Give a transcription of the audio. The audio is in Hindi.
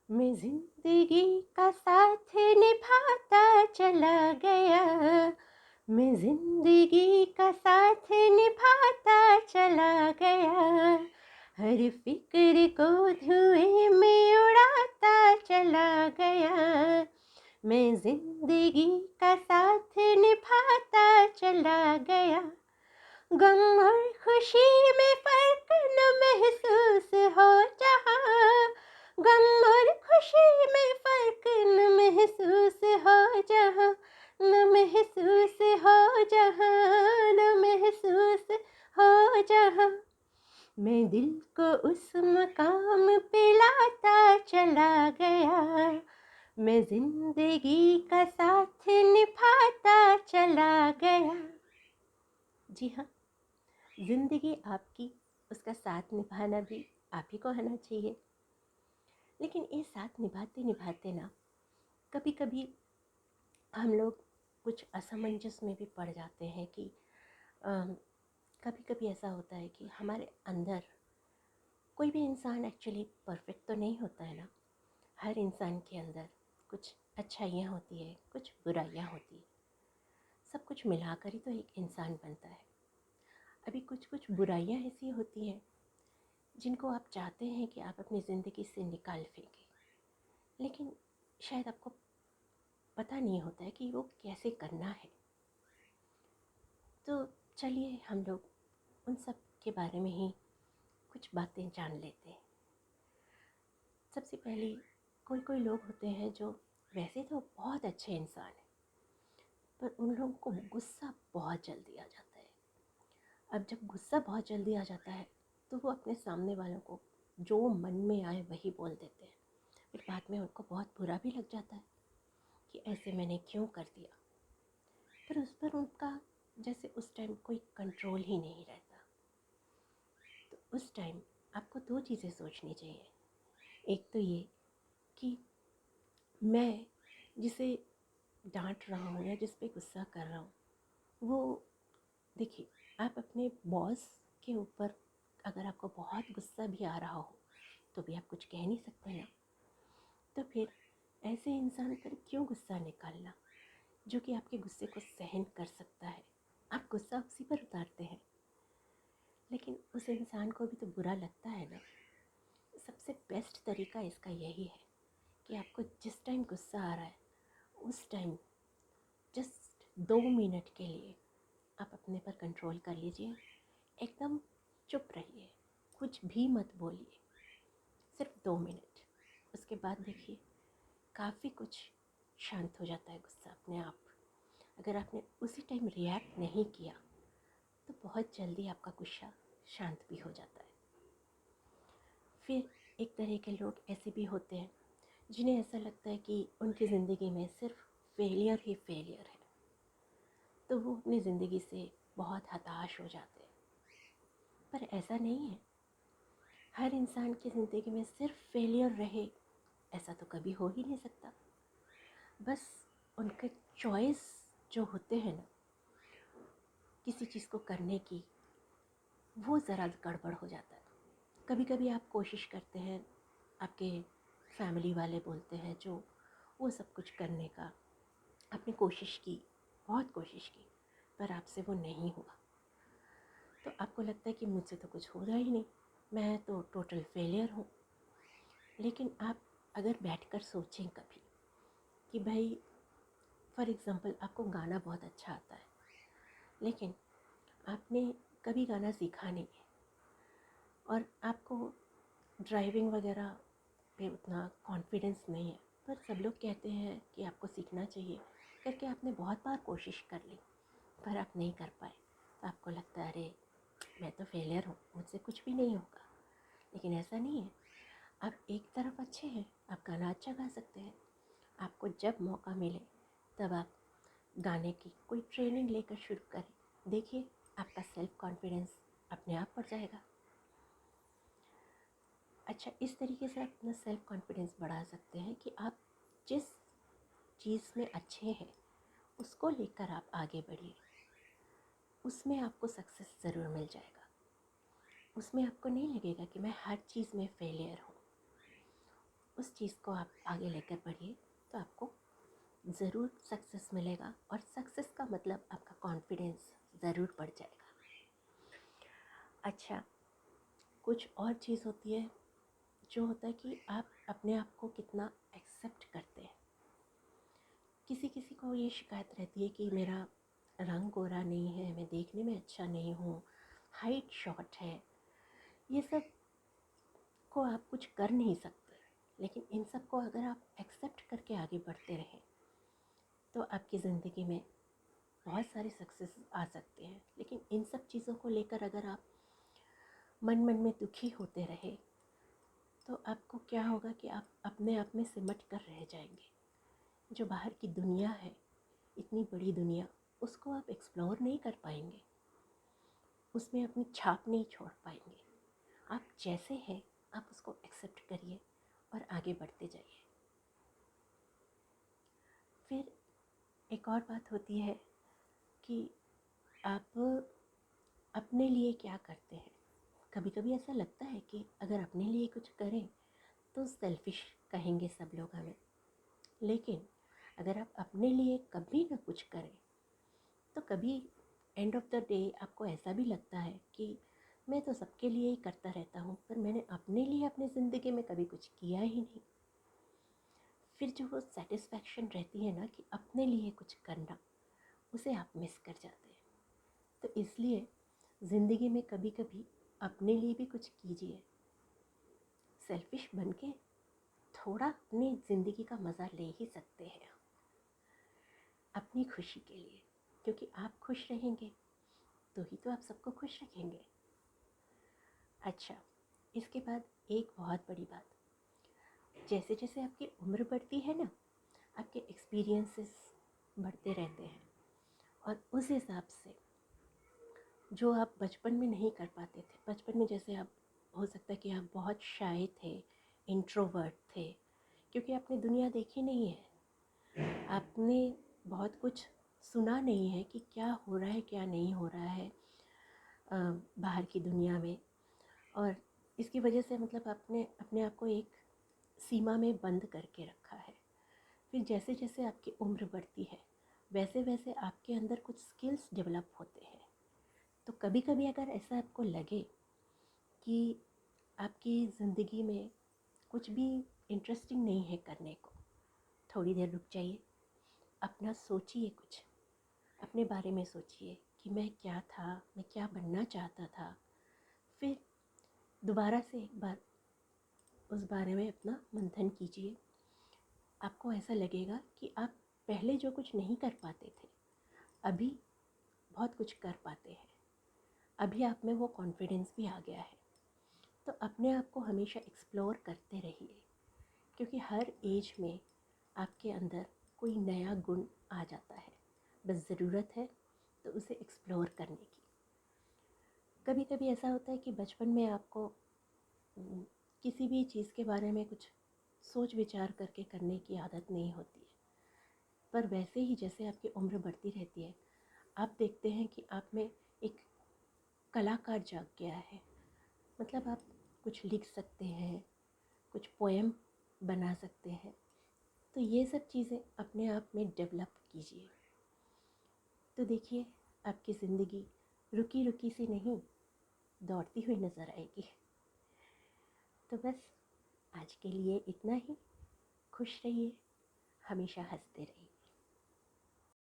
मैं जिंदगी का साथ निभाता चला गया। मैं जिंदगी का साथ निभाता चला गया। हर फिक्र को धुएं में उड़ाता चला गया। मैं जिंदगी का साथ निभाता चला गया। गम और खुशी में फर्क न महसूस हो जहाँ। गम और खुशी में फर्क न महसूस हो जहाँ। न महसूस हो जहाँ, न महसूस हो जहाँ। मैं दिल को उस मकाम पे लाता चला गया। मैं जिंदगी का साथ निभाता चला गया। जी हाँ, ज़िंदगी आपकी, उसका साथ निभाना भी आप ही को आना चाहिए। लेकिन ये साथ निभाते निभाते ना कभी कभी हम लोग कुछ असमंजस में भी पड़ जाते हैं कि कभी कभी ऐसा होता है कि हमारे अंदर कोई भी इंसान एक्चुअली परफेक्ट तो नहीं होता है ना। हर इंसान के अंदर कुछ अच्छाइयाँ होती है, कुछ बुराइयाँ होती है। सब कुछ मिलाकर ही तो एक इंसान बनता है। अभी कुछ कुछ बुराइयाँ ऐसी होती हैं जिनको आप चाहते हैं कि आप अपनी ज़िंदगी से निकाल फेंकें, लेकिन शायद आपको पता नहीं होता है कि वो कैसे करना है। तो चलिए हम लोग उन सब के बारे में ही कुछ बातें जान लेते हैं। सबसे पहले कोई कोई लोग होते हैं जो वैसे तो बहुत अच्छे इंसान हैं, पर उन लोगों को गुस्सा बहुत जल्दी आ जाता है। अब जब गुस्सा बहुत जल्दी आ जाता है तो वो अपने सामने वालों को जो मन में आए वही बोल देते हैं। फिर बाद में उनको बहुत बुरा भी लग जाता है कि ऐसे मैंने क्यों कर दिया। पर उस पर उनका जैसे उस टाइम कोई कंट्रोल ही नहीं रहता। तो उस टाइम आपको दो चीज़ें सोचनी चाहिए। एक तो ये कि मैं जिसे डांट रहा हूँ या जिस पे गुस्सा कर रहा हूँ, वो देखिए, आप अपने बॉस के ऊपर अगर आपको बहुत गुस्सा भी आ रहा हो तो भी आप कुछ कह नहीं सकते ना। तो फिर ऐसे इंसान पर क्यों गुस्सा निकालना जो कि आपके गुस्से को सहन कर सकता है। आप गुस्सा उसी पर उतारते हैं, लेकिन उस इंसान को भी तो बुरा लगता है ना। सबसे बेस्ट तरीका इसका यही है कि आपको जिस टाइम गुस्सा आ रहा है उस टाइम जस्ट 2 मिनट के लिए आप अपने पर कंट्रोल कर लीजिए। एकदम चुप रहिए, कुछ भी मत बोलिए, सिर्फ 2 मिनट। उसके बाद देखिए काफ़ी कुछ शांत हो जाता है गुस्सा अपने आप। अगर आपने उसी टाइम रिएक्ट नहीं किया तो बहुत जल्दी आपका गुस्सा शांत भी हो जाता है। फिर एक तरह के लोग ऐसे भी होते हैं जिन्हें ऐसा लगता है कि उनकी ज़िंदगी में सिर्फ फेलियर ही फेलियर है, तो वो अपनी ज़िंदगी से बहुत हताश हो जाते हैं। पर ऐसा नहीं है। हर इंसान की ज़िंदगी में सिर्फ फेलियर रहे ऐसा तो कभी हो ही नहीं सकता। बस उनके चॉइस जो होते हैं ना किसी चीज़ को करने की, वो ज़रा गड़बड़ हो जाता है। कभी कभी आप कोशिश करते हैं, आपके फैमिली वाले बोलते हैं जो वो सब कुछ करने का, आपने कोशिश की, बहुत कोशिश की, पर आपसे वो नहीं हुआ। तो आपको लगता है कि मुझसे तो कुछ होगा ही नहीं, मैं तो टोटल फेलियर हूँ। लेकिन आप अगर बैठकर सोचें कभी कि भाई फॉर एग्ज़ाम्पल आपको गाना बहुत अच्छा आता है, लेकिन आपने कभी गाना सीखा नहीं है और आपको ड्राइविंग वगैरह पे उतना कॉन्फिडेंस नहीं है, पर सब लोग कहते हैं कि आपको सीखना चाहिए करके आपने बहुत बार कोशिश कर ली पर आप नहीं कर पाए। तो आपको लगता है अरे मैं तो फेलियर हूँ, मुझसे कुछ भी नहीं होगा। लेकिन ऐसा नहीं है। आप एक तरफ अच्छे हैं, आप गाना अच्छा गा सकते हैं। आपको जब मौका मिले तब आप गाने की कोई ट्रेनिंग लेकर शुरू करें। देखिए आपका सेल्फ कॉन्फिडेंस अपने आप बढ़ जाएगा। अच्छा, इस तरीके से आप अपना सेल्फ कॉन्फिडेंस बढ़ा सकते हैं कि आप जिस चीज़ में अच्छे हैं उसको लेकर आप आगे बढ़िए। उसमें आपको सक्सेस ज़रूर मिल जाएगा। उसमें आपको नहीं लगेगा कि मैं हर चीज़ में फेलियर हूँ। उस चीज़ को आप आगे लेकर बढ़िए, तो आपको ज़रूर सक्सेस मिलेगा, और सक्सेस का मतलब आपका कॉन्फिडेंस ज़रूर बढ़ जाएगा। अच्छा, कुछ और चीज़ होती है, जो होता है कि आप अपने आप को कितना एक्सेप्ट करते हैं। किसी किसी को ये शिकायत रहती है कि मेरा रंग गोरा नहीं है, मैं देखने में अच्छा नहीं हूँ, हाइट शॉर्ट है। ये सब को आप कुछ कर नहीं सकते, लेकिन इन सब को अगर आप एक्सेप्ट करके आगे बढ़ते रहें तो आपकी ज़िंदगी में बहुत सारे सक्सेस आ सकते हैं। लेकिन इन सब चीज़ों को लेकर अगर आप मन मन में दुखी होते रहे तो आपको क्या होगा कि आप अपने आप में सिमट कर रह जाएंगे। जो बाहर की दुनिया है, इतनी बड़ी दुनिया, उसको आप एक्सप्लोर नहीं कर पाएंगे, उसमें अपनी छाप नहीं छोड़ पाएंगे। आप जैसे हैं आप उसको एक्सेप्ट करिए और आगे बढ़ते जाइए। फिर एक और बात होती है कि आप अपने लिए क्या करते हैं। कभी कभी ऐसा लगता है कि अगर अपने लिए कुछ करें तो सेल्फिश कहेंगे सब लोग हमें, लेकिन अगर आप अपने लिए कभी ना कुछ करें तो कभी एंड ऑफ द डे आपको ऐसा भी लगता है कि मैं तो सबके लिए ही करता रहता हूँ, पर मैंने अपने लिए अपनी ज़िंदगी में कभी कुछ किया ही नहीं। फिर जो वो सेटिस्फैक्शन रहती है ना कि अपने लिए कुछ करना, उसे आप मिस कर जाते हैं। तो इसलिए ज़िंदगी में कभी कभी अपने लिए भी कुछ कीजिए। सेल्फिश बन के थोड़ा अपनी ज़िंदगी का मज़ा ले ही सकते हैं अपनी खुशी के लिए, क्योंकि आप खुश रहेंगे तो ही तो आप सबको खुश रखेंगे। अच्छा, इसके बाद एक बहुत बड़ी बात, जैसे जैसे आपकी उम्र बढ़ती है ना, आपके एक्सपीरियंसेस बढ़ते रहते हैं, और उस हिसाब से जो आप बचपन में नहीं कर पाते थे, बचपन में जैसे आप, हो सकता है कि आप बहुत शाय थे, इंट्रोवर्ट थे, क्योंकि आपने दुनिया देखी नहीं है, आपने बहुत कुछ सुना नहीं है कि क्या हो रहा है क्या नहीं हो रहा है बाहर की दुनिया में, और इसकी वजह से मतलब आपने अपने आप को एक सीमा में बंद करके रखा है। फिर जैसे जैसे आपकी उम्र बढ़ती है वैसे वैसे आपके अंदर कुछ स्किल्स डेवलप होते हैं। तो कभी कभी अगर ऐसा आपको लगे कि आपकी ज़िंदगी में कुछ भी इंटरेस्टिंग नहीं है करने को, थोड़ी देर रुक जाइए, अपना सोचिए, कुछ अपने बारे में सोचिए कि मैं क्या था, मैं क्या बनना चाहता था। फिर दोबारा से एक बार उस बारे में अपना मंथन कीजिए। आपको ऐसा लगेगा कि आप पहले जो कुछ नहीं कर पाते थे अभी बहुत कुछ कर पाते हैं, अभी आप में वो कॉन्फिडेंस भी आ गया है। तो अपने आप को हमेशा एक्सप्लोर करते रहिए, क्योंकि हर एज में आपके अंदर कोई नया गुण आ जाता है, बस ज़रूरत है तो उसे एक्सप्लोर करने की। कभी कभी ऐसा होता है कि बचपन में आपको किसी भी चीज़ के बारे में कुछ सोच विचार करके करने की आदत नहीं होती है, पर वैसे ही जैसे आपकी उम्र बढ़ती रहती है आप देखते हैं कि आप में एक कलाकार जाग गया है। मतलब आप कुछ लिख सकते हैं, कुछ पोएम बना सकते हैं। तो ये सब चीज़ें अपने आप में डेवलप कीजिए, तो देखिए आपकी ज़िंदगी रुकी रुकी सी नहीं, दौड़ती हुई नज़र आएगी। तो बस आज के लिए इतना ही। खुश रहिए, हमेशा हंसते रहिए।